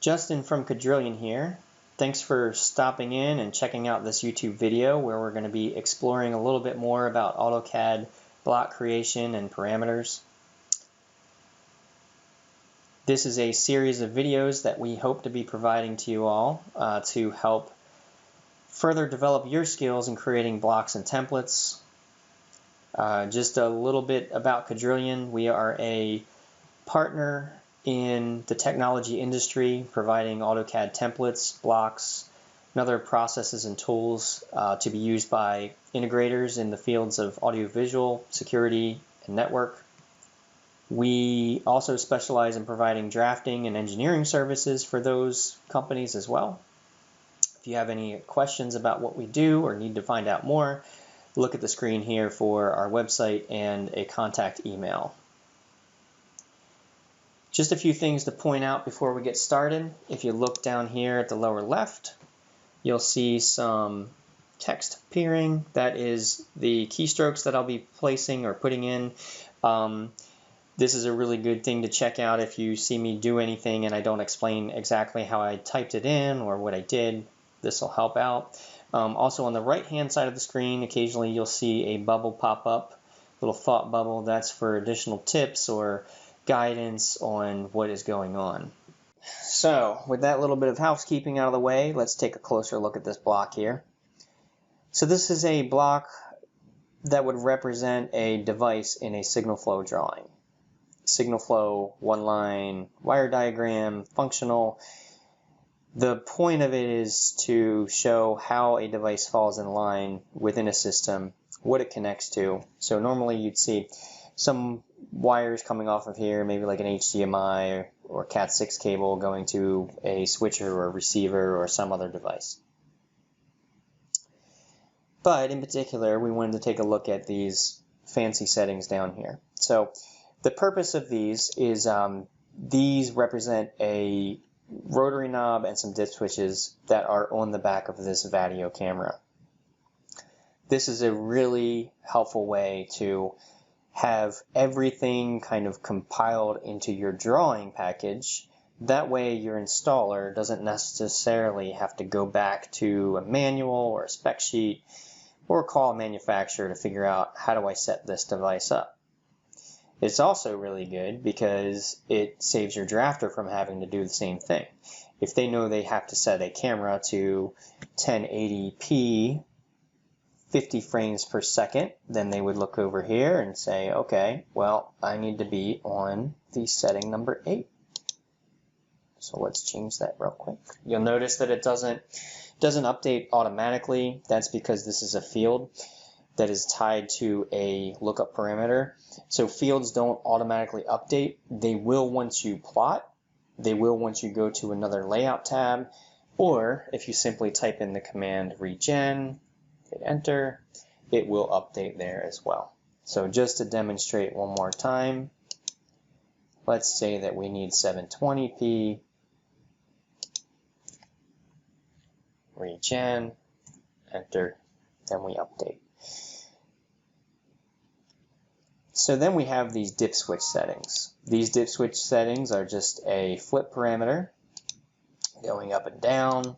Justin from Caddrillion here. Thanks for stopping in and checking out this YouTube video where we're going to be exploring a little bit more about AutoCAD block creation and parameters. This is a series of videos that we hope to be providing to you all to help further develop your skills in creating blocks and templates. Just a little bit about Caddrillion. We are a partner in the technology industry, providing AutoCAD templates, blocks, and other processes and tools to be used by integrators in the fields of audiovisual, security, and network. We also specialize in providing drafting and engineering services for those companies as well. If you have any questions about what we do or need to find out more, look at the screen here for our website and a contact email. Just a few things to point out before we get started. If you look down here at the lower left, you'll see some text appearing. That is the keystrokes that I'll be placing or putting in. This is a really good thing to check out if you see me do anything and I don't explain exactly how I typed it in or what I did. This will help out. Also on the right hand side of the screen, occasionally you'll see a bubble pop up, little thought bubble. That's for additional tips or guidance on what is going on. So with that little bit of housekeeping out of the way, let's take a closer look at this block here. So this is a block that would represent a device in a signal flow drawing. Signal flow, one line, wire diagram, functional. The point of it is to show how a device falls in line within a system, what it connects to. So normally you'd see some wires coming off of here, maybe like an HDMI or Cat6 cable going to a switcher or a receiver or some other device. But in particular, we wanted to take a look at these fancy settings down here. So the purpose of these is these represent a rotary knob and some dip switches that are on the back of this Vadio camera. This is a really helpful way to have everything kind of compiled into your drawing package. That way your installer doesn't necessarily have to go back to a manual or a spec sheet or call a manufacturer to figure out how do I set this device up. It's also really good because it saves your drafter from having to do the same thing. If they know they have to set a camera to 1080p 50 frames per second, then they would look over here and say, okay, well, I need to be on the setting number 8. So let's change that real quick. You'll notice that it doesn't update automatically. That's because this is a field that is tied to a lookup parameter. So fields don't automatically update. They will once you plot. They will once you go to another layout tab, or if you simply type in the command regen, hit enter, it will update there as well. So just to demonstrate one more time, let's say that we need 720p, regen, enter, then we update. So then we have these dip switch settings. These dip switch settings are just a flip parameter going up and down.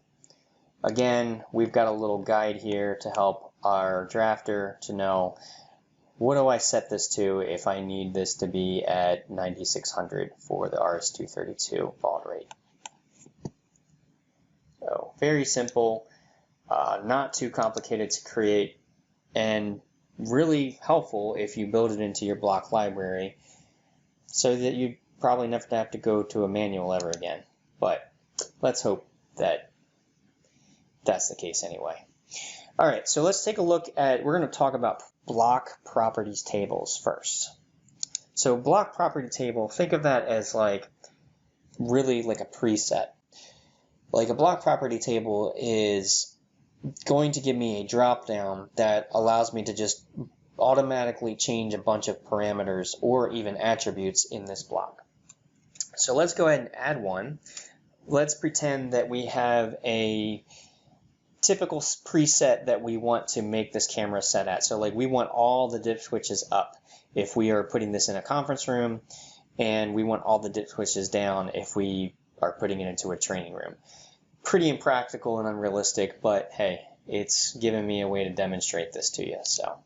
Again, we've got a little guide here to help our drafter to know what do I set this to if I need this to be at 9600 for the RS-232 baud rate. So very simple, not too complicated to create, and really helpful if you build it into your block library so that you probably never have to go to a manual ever again. But let's hope that that's the case anyway. All right, so let's take a look at, we're going to talk about block properties tables first. So block property table, think of that as like really like a preset. Like a block property table is going to give me a drop down that allows me to just automatically change a bunch of parameters or even attributes in this block. So let's go ahead and add one. Let's pretend that we have a typical preset that we want to make this camera set at. So like we want all the dip switches up if we are putting this in a conference room, and we want all the dip switches down if we are putting it into a training room. Pretty impractical and unrealistic, but hey, it's given me a way to demonstrate this to you. So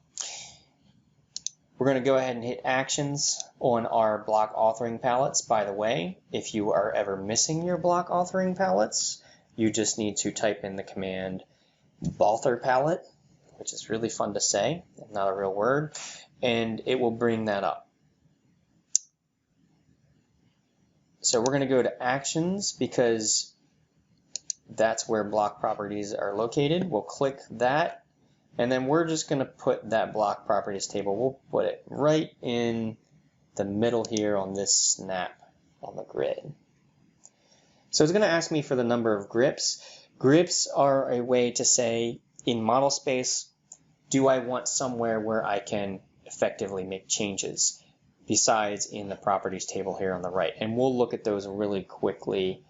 we're going to go ahead and hit actions on our block authoring palettes. By the way, if you are ever missing your block authoring palettes, you just need to type in the command author palette, which is really fun to say, not a real word, and it will bring that up. So we're going to go to actions because that's where block properties are located. We'll click that, and then we're just going to put that block properties table. We'll put it right in the middle here on this snap on the grid. So it's going to ask me for the number of grips. Grips are a way to say in model space, do I want somewhere where I can effectively make changes besides in the properties table here on the right? And we'll look at those really quickly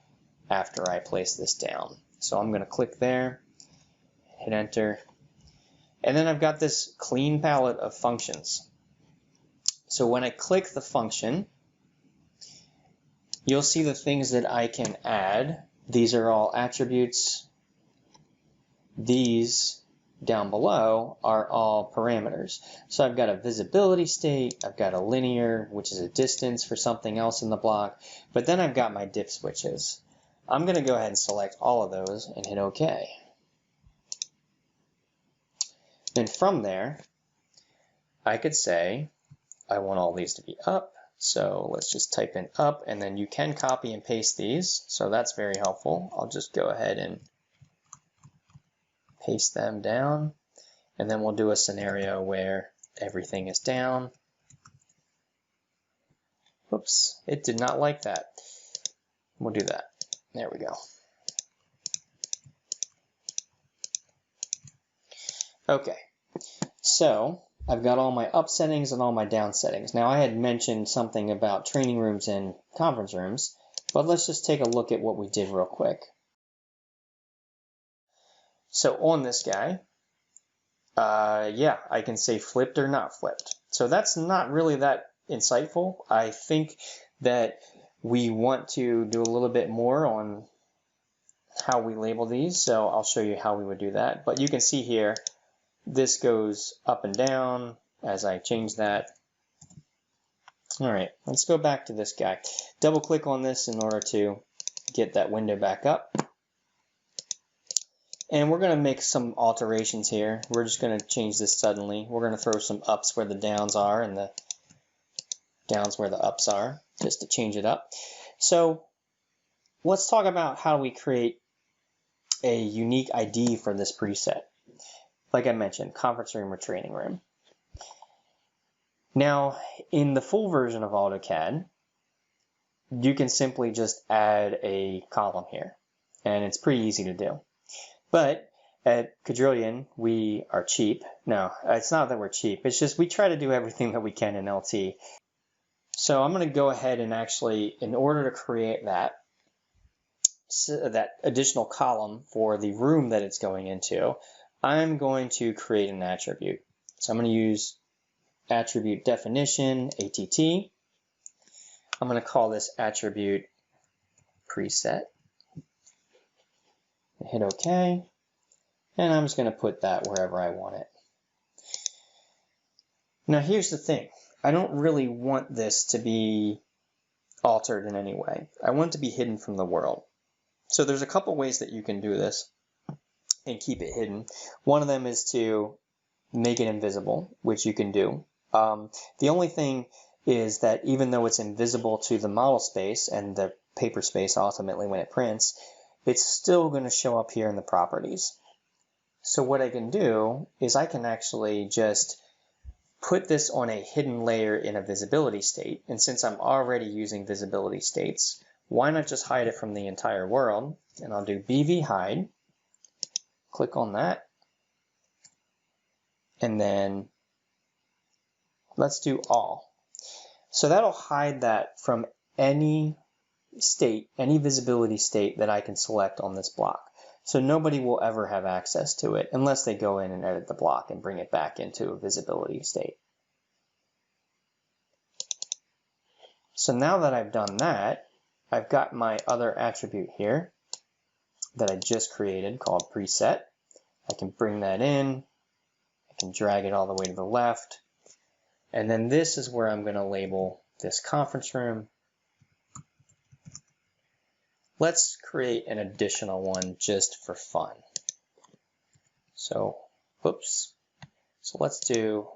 after I place this down. So I'm going to click there, hit enter, and then I've got this clean palette of functions. So when I click the function, you'll see the things that I can add. These are all attributes. These down below are all parameters. So I've got a visibility state, I've got a linear, which is a distance for something else in the block, but then I've got my dip switches. I'm going to go ahead and select all of those and hit OK. And from there, I could say I want all these to be up. So let's just type in up, and then you can copy and paste these. So that's very helpful. I'll just go ahead and paste them down. And then we'll do a scenario where everything is down. Oops, it did not like that. We'll do that. There we go. Okay, so I've got all my up settings and all my down settings. Now I had mentioned something about training rooms and conference rooms, but let's just take a look at what we did real quick. So on this guy, yeah, I can say flipped or not flipped. So that's not really that insightful. I think that we want to do a little bit more on how we label these, so I'll show you how we would do that. But you can see here, this goes up and down as I change that. All right, let's go back to this guy. Double click on this in order to get that window back up. And we're going to make some alterations here. We're just going to change this suddenly. We're going to throw some ups where the downs are and the downs where the ups are, just to change it up. So let's talk about how we create a unique ID for this preset. Like I mentioned, conference room or training room. Now, in the full version of AutoCAD, you can simply just add a column here, and it's pretty easy to do. But at Caddrillion, we are cheap. No, it's not that we're cheap. It's just we try to do everything that we can in LT. So I'm going to go ahead and actually, in order to create that additional column for the room that it's going into, I'm going to create an attribute. So I'm going to use attribute definition, ATT. I'm going to call this attribute preset. Hit OK. And I'm just going to put that wherever I want it. Now here's the thing. I don't really want this to be altered in any way. I want it to be hidden from the world. So there's a couple ways that you can do this and keep it hidden. One of them is to make it invisible, which you can do. The only thing is that even though it's invisible to the model space and the paper space ultimately when it prints, it's still going to show up here in the properties. So what I can do is I can actually just put this on a hidden layer in a visibility state. And since I'm already using visibility states, why not just hide it from the entire world? And I'll do BV hide. Click on that. And then let's do all. So that'll hide that from any state, any visibility state that I can select on this block. So nobody will ever have access to it unless they go in and edit the block and bring it back into a visibility state. So now that I've done that, I've got my other attribute here that I just created called preset. I can bring that in, I can drag it all the way to the left, and then this is where I'm going to label this conference room. Let's create an additional one just for fun. So, whoops. So let's do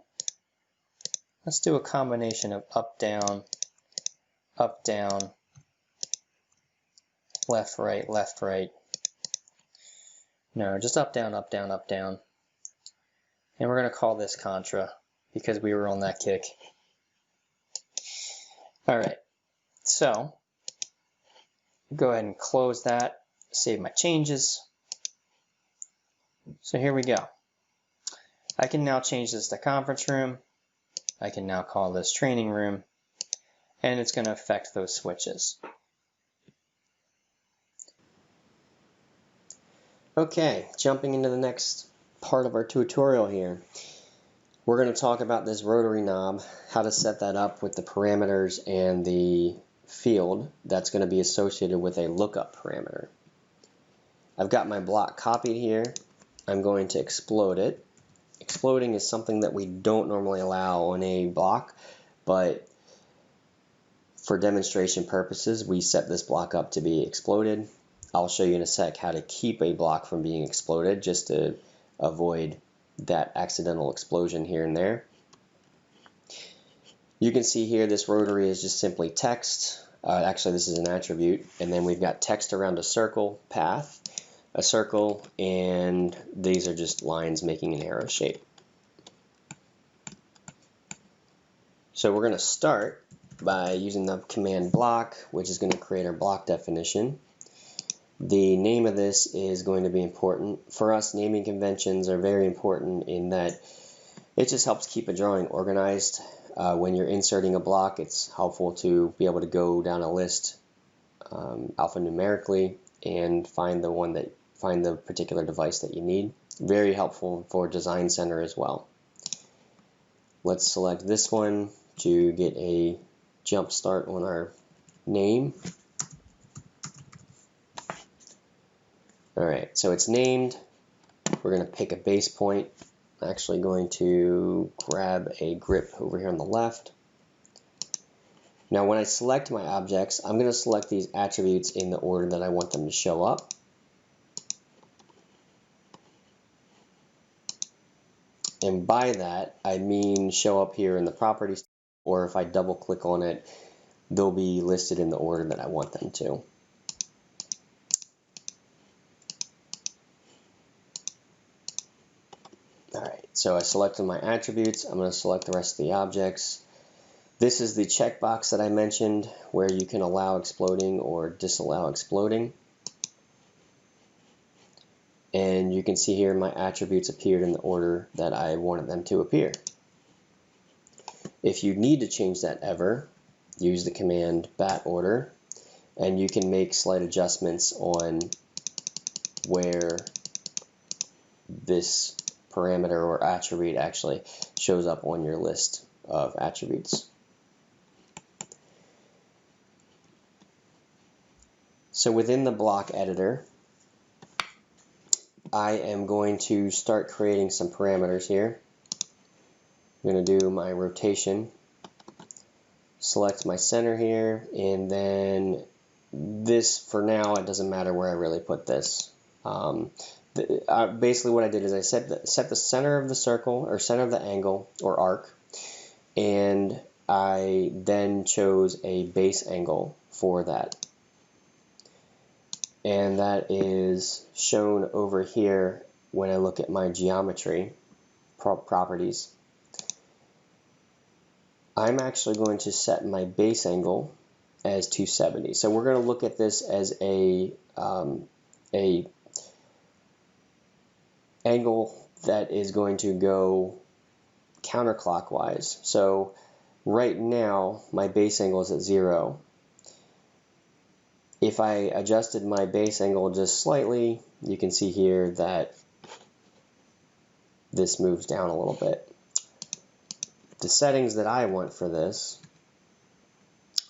a combination of up, down, left, right, left, right. No, just up, down, up, down, up, down. And we're going to call this Contra because we were on that kick. All right, so go ahead and close that, save my changes. So here we go. I can now change this to conference room. I can now call this training room, and it's going to affect those switches. Okay, jumping into the next part of our tutorial here. We're going to talk about this rotary knob, how to set that up with the parameters and the field that's going to be associated with a lookup parameter. I've got my block copied here. I'm going to explode it. Exploding is something that we don't normally allow on a block, but for demonstration purposes, we set this block up to be exploded. I'll show you in a sec how to keep a block from being exploded just to avoid that accidental explosion here and there. You can see here this rotary is just simply text. Actually, this is an attribute, and then we've got text around a circle path, a circle, and these are just lines making an arrow shape. So we're going to start by using the command block, which is going to create our block definition. The name of this is going to be important. For us, naming conventions are very important in that it just helps keep a drawing organized. When you're inserting a block, it's helpful to be able to go down a list alphanumerically and find the particular device that you need. Very helpful for Design Center as well. Let's select this one to get a jump start on our name. Alright, so it's named. We're going to pick a base point. I'm actually going to grab a grip over here on the left. Now when I select my objects, I'm going to select these attributes in the order that I want them to show up. And by that, I mean show up here in the properties, or if I double click on it, they'll be listed in the order that I want them to. Alright, so I selected my attributes. I'm going to select the rest of the objects. This is the checkbox that I mentioned where you can allow exploding or disallow exploding. And you can see here my attributes appeared in the order that I wanted them to appear. If you need to change that ever, use the command bat order, and you can make slight adjustments on where this parameter or attribute actually shows up on your list of attributes. So within the block editor, I am going to start creating some parameters here. I'm going to do my rotation, select my center here, and then this, for now, it doesn't matter where I really put this. Basically what I did is I set the center of the circle, or center of the angle, or arc, and I then chose a base angle for that. And that is shown over here when I look at my geometry properties. I'm actually going to set my base angle as 270. So we're going to look at this as a angle that is going to go counterclockwise. So right now my base angle is at 0. If I adjusted my base angle just slightly, you can see here that this moves down a little bit. The settings that I want for this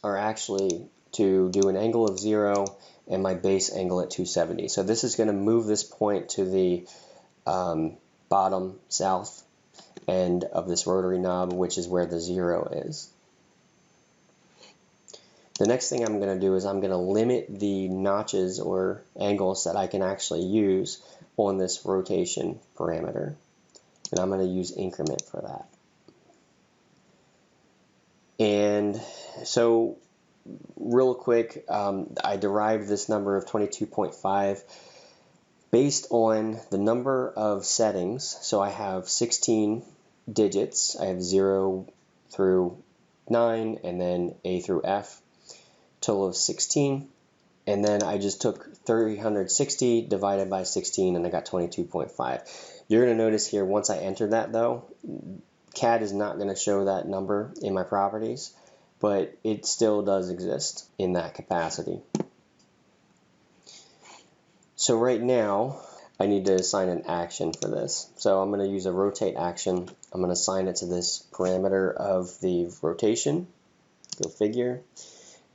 are actually to do an angle of 0 and my base angle at 270. So this is going to move this point to the bottom south end of this rotary knob, which is where the 0 is. The next thing I'm going to do is I'm going to limit the notches or angles that I can actually use on this rotation parameter. And I'm going to use increment for that. And so real quick, I derived this number of 22.5 based on the number of settings. So I have 16 digits. I have 0 through 9 and then A through F, total of 16. And then I just took 360 divided by 16 and I got 22.5. You're going to notice here, once I enter that though, CAD is not going to show that number in my properties, but it still does exist in that capacity. So right now, I need to assign an action for this. So I'm going to use a rotate action. I'm going to assign it to this parameter of the rotation. Go figure.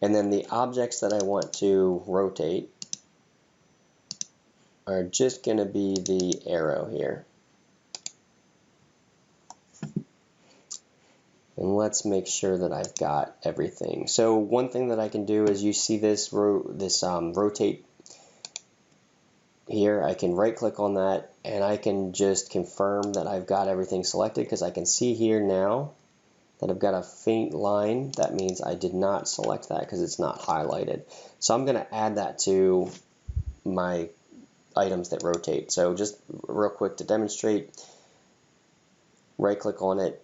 And then the objects that I want to rotate are just going to be the arrow here. And let's make sure that I've got everything. So one thing that I can do is you see this rotate here. I can right click on that and I can just confirm that I've got everything selected, because I can see here now that I've got a faint line. That means I did not select that because it's not highlighted. So I'm going to add that to my items that rotate. So just real quick to demonstrate, right click on it,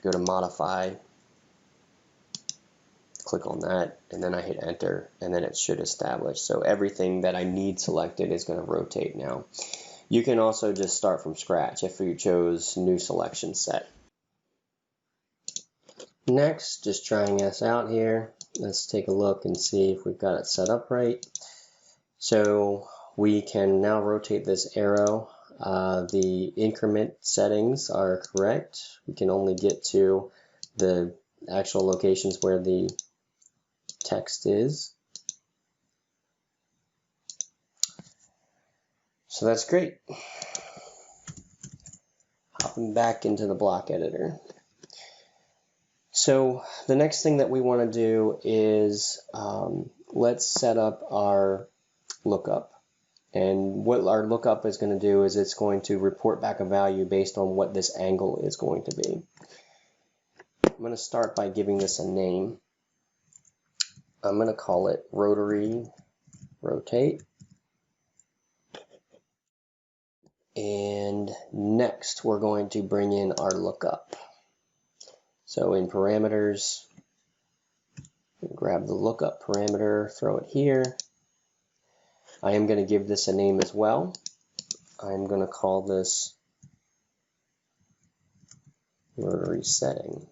go to modify, click on that, and then I hit enter, and then it should establish. So everything that I need selected is going to rotate now. You can also just start from scratch if you chose new selection set. Next, just trying this out here, let's take a look and see if we've got it set up right. So we can now rotate this arrow. The increment settings are correct. We can only get to the actual locations where the text is. So that's great. Hopping back into the block editor. So the next thing that we want to do is let's set up our lookup. And what our lookup is going to do is it's going to report back a value based on what this angle is going to be. I'm going to start by giving this a name. I'm going to call it Rotary Rotate. And next we're going to bring in our lookup. So in parameters, grab the lookup parameter, throw it here. I am going to give this a name as well. I'm going to call this rotary setting.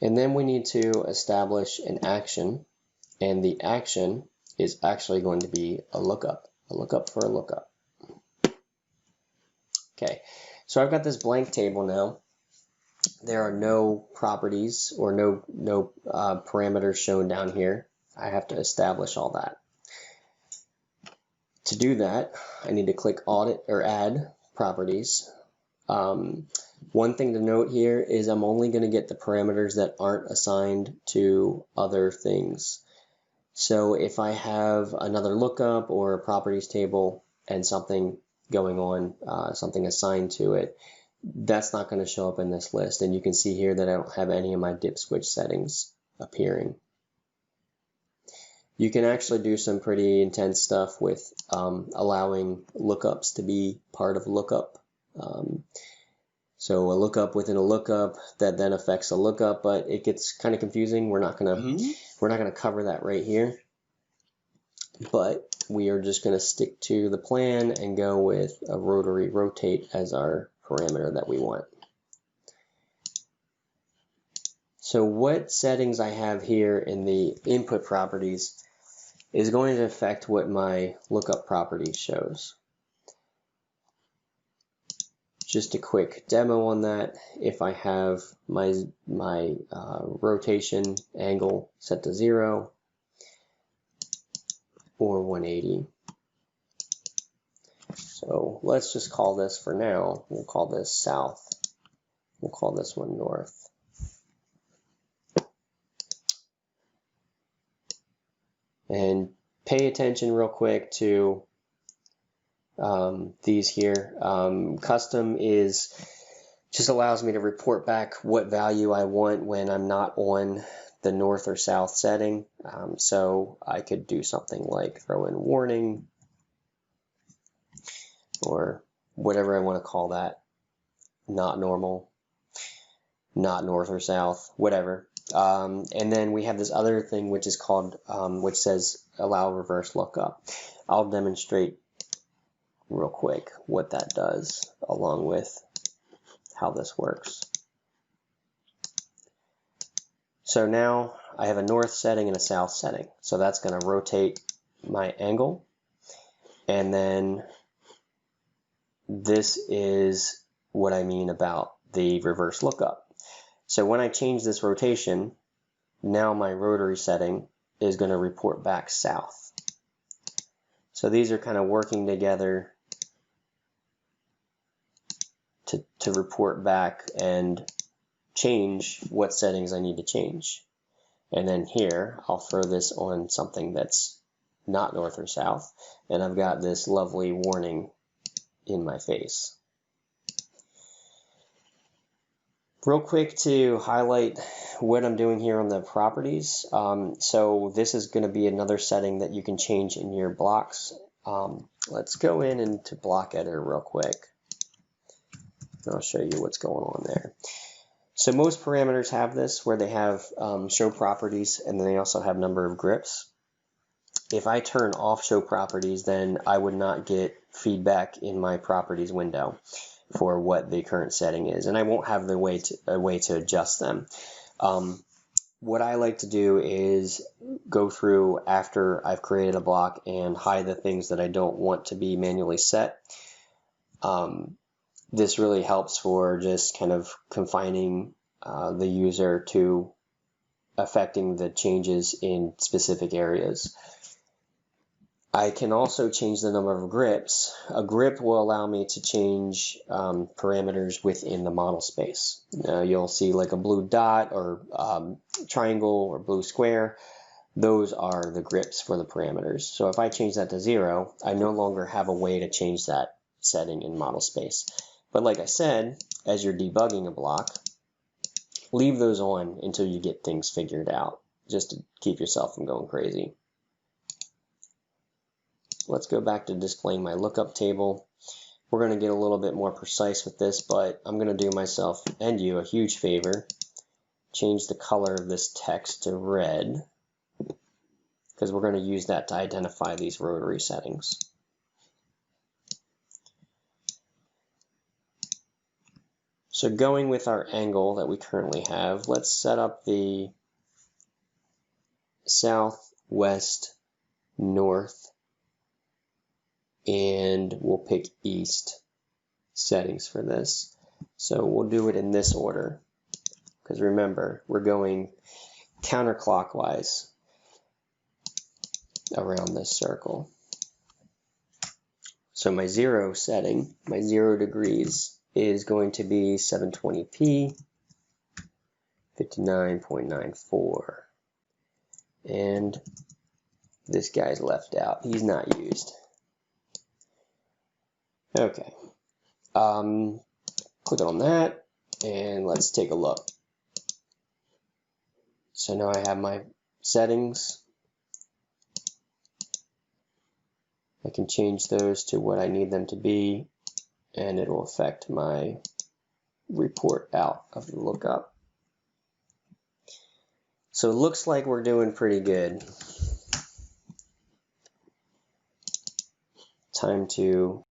And then we need to establish an action, and the action is actually going to be a lookup for a lookup. Okay, so I've got this blank table now. There are no properties or no parameters shown down here. I have to establish all that. To do that, I need to click Audit or Add Properties. One thing to note here is I'm only going to get the parameters that aren't assigned to other things. So if I have another lookup or a properties table and something going on, something assigned to it, that's not going to show up in this list. And you can see here that I don't have any of my dip switch settings appearing. You can actually do some pretty intense stuff with allowing lookups to be part of lookup. So a lookup within a lookup that then affects a lookup, but it gets kind of confusing. We're not gonna cover that right here, but we are just gonna stick to the plan and go with a rotary rotate as our parameter that we want. So what settings I have here in the input properties is going to affect what my lookup property shows. just a quick demo on that. If I have my rotation angle set to 0 or 180. So let's just call this for now, we'll call this south. We'll call this one north. And pay attention real quick to these here. Custom just allows me to report back what value I want when I'm not on the north or south setting. So I could do something like throw in warning or whatever I want to call that. Not normal, not north or south, whatever. And then we have this other thing which is called, which says allow reverse lookup. I'll demonstrate real quick what that does along with how this works. So now I have a north setting and a south setting. So that's going to rotate my angle. And then this is what I mean about the reverse lookup. So when I change this rotation, now my rotary setting is going to report back south. So these are kind of working together to report back and change what settings I need to change. And then here, I'll throw this on something that's not north or south, and I've got this lovely warning in my face. Real quick to highlight what I'm doing here on the properties. So this is going to be another setting that you can change in your blocks. Let's go in into block editor real quick. I'll show you what's going on there. So most parameters have this where they have show properties and then they also have number of grips. If I turn off show properties, then I would not get feedback in my properties window for what the current setting is, and I won't have a way to adjust them. What I like to do is go through after I've created a block and hide the things that I don't want to be manually set. This really helps for just kind of confining the user to affecting the changes in specific areas. I can also change the number of grips. A grip will allow me to change parameters within the model space. You'll see like a blue dot or triangle or blue square. Those are the grips for the parameters. So if I change that to 0, I no longer have a way to change that setting in model space. But like I said, as you're debugging a block, leave those on until you get things figured out, just to keep yourself from going crazy. Let's go back to displaying my lookup table. We're going to get a little bit more precise with this, but I'm going to do myself and you a huge favor. Change the color of this text to red, because we're going to use that to identify these rotary settings. So going with our angle that we currently have, let's set up the south, west, north, and we'll pick east settings for this. So we'll do it in this order, because remember, we're going counterclockwise around this circle. So my 0 setting, my 0 degrees, is going to be 720p, 59.94. And this guy's left out. He's not used. Okay. Click on that, and let's take a look. So now I have my settings. I can change those to what I need them to be, and it'll affect my report out of the lookup. So it looks like we're doing pretty good. Time to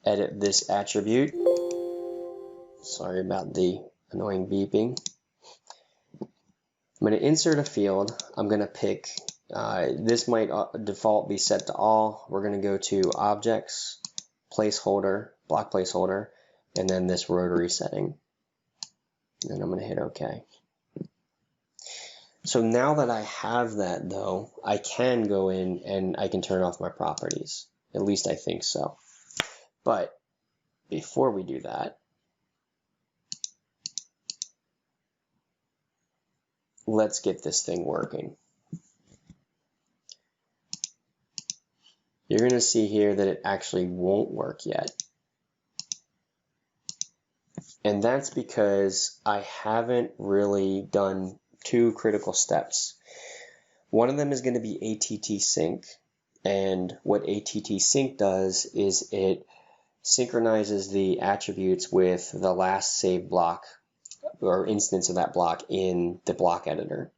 edit this attribute. Sorry about the annoying beeping. I'm going to insert a field. I'm going to pick, this might default be set to all. We're going to go to Objects, Placeholder, block placeholder, and then this rotary setting. And then I'm going to hit OK. So now that I have that though, I can go in and I can turn off my properties. At least I think so. But before we do that, let's get this thing working. You're going to see here that it actually won't work yet. And that's because I haven't really done two critical steps. One of them is going to be ATT sync. And what ATT sync does is it synchronizes the attributes with the last saved block or instance of that block in the block editor.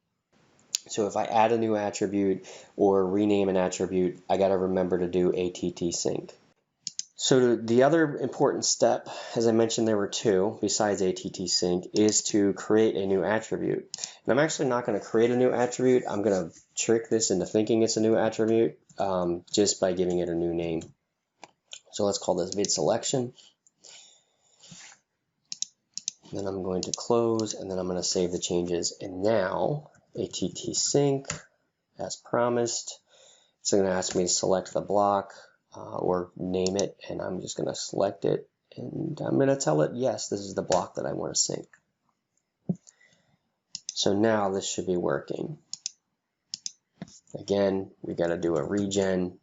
So if I add a new attribute or rename an attribute, I got to remember to do ATT sync. So the other important step, as I mentioned there were two besides ATT sync, is to create a new attribute. And I'm actually not going to create a new attribute. I'm going to trick this into thinking it's a new attribute just by giving it a new name. So let's call this vid selection. Then I'm going to close, and then I'm going to save the changes. And now ATT sync, as promised, it's going to ask me to select the block or name it, and I'm just going to select it, and I'm going to tell it, yes, this is the block that I want to sync. So now this should be working. Again, we got to do a regen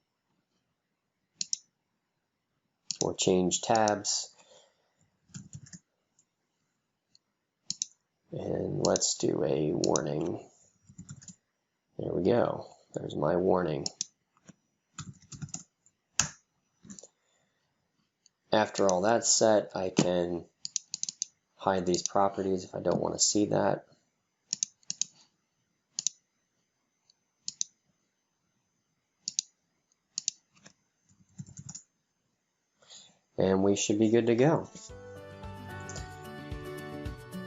or change tabs. And let's do a warning. There we go. There's my warning. After all that's set, I can hide these properties if I don't want to see that. And we should be good to go.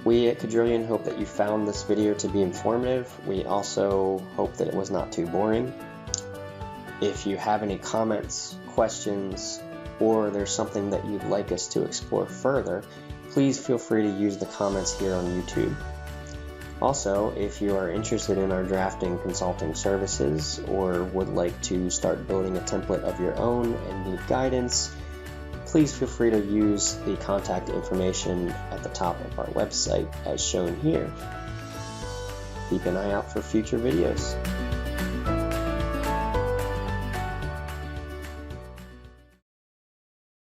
We at Caddrillion hope that you found this video to be informative. We also hope that it was not too boring. If you have any comments, questions, or there's something that you'd like us to explore further, please feel free to use the comments here on YouTube. Also, if you are interested in our drafting consulting services or would like to start building a template of your own and need guidance, please feel free to use the contact information at the top of our website as shown here. Keep an eye out for future videos.